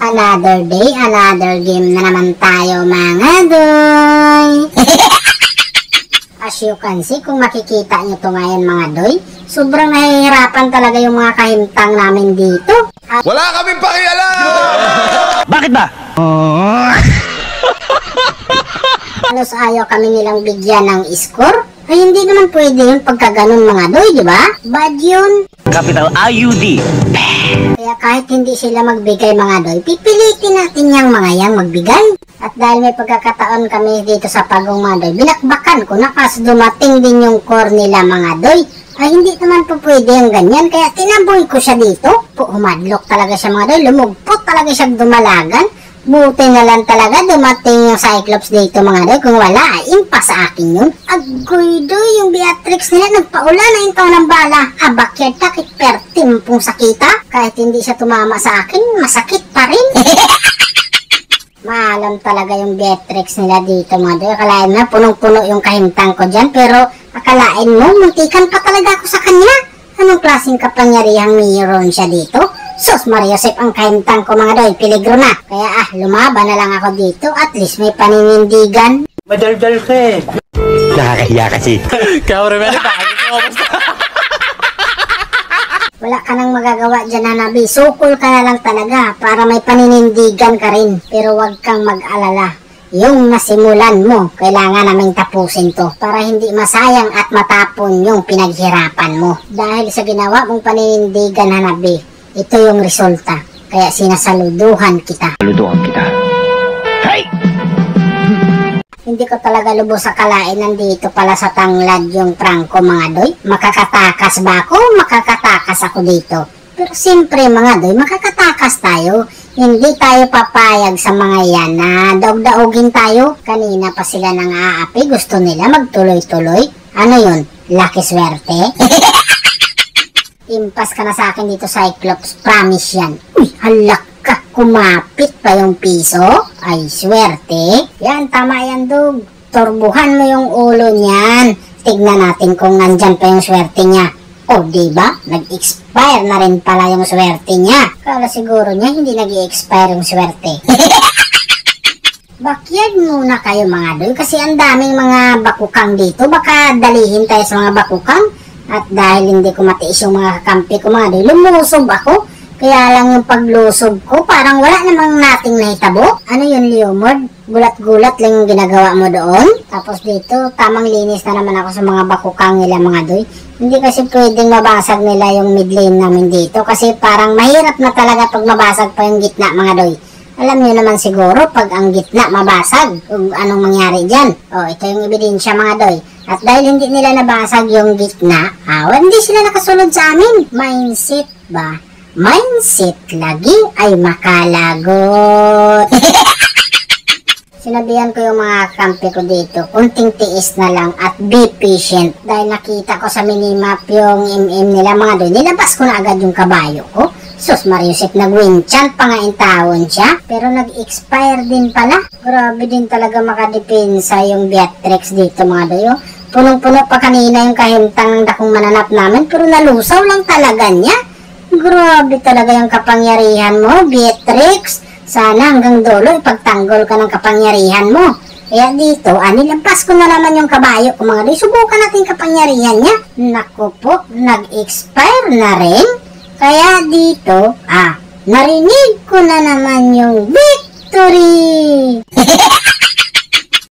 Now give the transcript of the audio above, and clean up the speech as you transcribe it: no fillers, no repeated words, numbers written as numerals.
Another day, another game na naman tayo mga doy. As you can see, kung makikita nyo to ngayon mga doy, sobrang nahihirapan talaga yung mga kahimtang namin dito. Wala kaming pakialam! Bakit ba? Halos ayaw kami nilang bigyan ng score. Ay hindi naman pwede yun pagka ganun mga doy, di ba? Bad yun. Capital IUD. Kaya kahit hindi sila magbigay mga doy, pipilitin natin yung mga yang magbigay. At dahil may pagkakataon kami dito sa Pagong mga doy, binakbakan ko na kasi dumating din yung core nila mga doy. Ay hindi naman po pwede yung ganyan, kaya tinaboy ko siya dito. Humadlok talaga siya mga doy, lumugpot talaga siya dumalagan. Buti na lang talaga dumating yung Cyclops dito mga doy. Kung wala, impas sa akin yun. Agoy doy, yung Beatrix nila nagpaula na yung ng bala. Abakyard takit per timpong sakita. Kahit hindi siya tumama sa akin, masakit pa rin. Maalam talaga yung Beatrix nila dito mga doy. Akalain na punong-puno yung kahimtang ko dyan. Pero akalain mo, muntikan pa talaga ako sa kanya. Anong klaseng kapangyarihang mayroon siya dito? Sus Mariosep, ang kahimtang ko mga doy, peligro na. Kaya lumaban na lang ako dito, at least may paninindigan. Madaldal ka eh. Nakakahiya kasi. Wala ka nang magagawa dyan Hanabi, sukol ka na lang talaga para may paninindigan ka rin. Pero wag kang mag-alala. Yung nasimulan mo, kailangan naming tapusin to para hindi masayang at matapon yung pinaghirapan mo. Dahil sa ginawa mong paninindigan Hanabi, ito yung resulta. Kaya sinasaluduhan kita. Saluduhan kita. Hey! Hindi ko talaga lubos sa kalain nandito pala sa tanglad yung prangko mga doy. Makakatakas ba ako? Makakatakas ako dito. Pero siyempre mga doy, makakatakas tayo. Hindi tayo papayag sa mga yan na daog-daogin tayo. Kanina pa sila nang aapi. Gusto nila magtuloy-tuloy. Ano yun? Lucky swerte? Impas ka na sa akin dito Cyclops. Promise yan. Uy, halak ka. Kumapit pa yung piso. Ay, swerte. Yan, tama yan, Dug. Turbuhan mo yung ulo niyan. Tignan natin kung nandyan pa yung swerte niya. O, diba? Nag-expire na rin pala yung swerte niya. Kala siguro niya hindi nag-i-expire yung swerte. Backyard muna kayo mga doy. Kasi ang daming mga bakukang dito. Baka dalihin tayo sa mga bakukang. At dahil hindi ko matiis yung mga kakampi ko mga doy, lumusob ako. Kaya lang yung paglusob ko, parang wala namang nating nahitabo. Ano yun, Leomord? Gulat-gulat lang yung ginagawa mo doon. Tapos dito, tamang linis na naman ako sa mga bakukang nila mga doy. Hindi kasi pwedeng mabasag nila yung mid lane namin dito. Kasi parang mahirap na talaga pag mabasag pa yung gitna mga doy. Alam nyo naman siguro pag ang gitna mabasag, kung anong mangyari dyan. O, ito yung ebidensya mga doy. At dahil hindi nila nabasag yung gitna, hindi sila nakasunod sa amin. Mindset ba? Mindset lagi ay makalagot. Sinabihan ko yung mga kampi ko dito, kunting tiis na lang at be patient. Dahil nakita ko sa minimap yung MM nila mga doy, nilabas ko na agad yung kabayo ko. Sus Mariosep, nag-winchant pa nga yung tawon siya. Pero nag-expire din pala. Grabe din talaga makadepensa yung Beatrix dito mga doy. Punong-puno pa kanina yung kahimtang ng dakong mananap namin, pero nalusaw lang talaga niya. Grabe talaga yung kapangyarihan mo, Beatrix. Sana hanggang dulo ipagtanggol ka ng kapangyarihan mo. Kaya dito, nilampas ko na naman yung kabayo ko mga doy. Subukan natin kapangyarihan niya. Naku po, nag-expire na rin. Kaya dito, narinig ko na naman yung victory.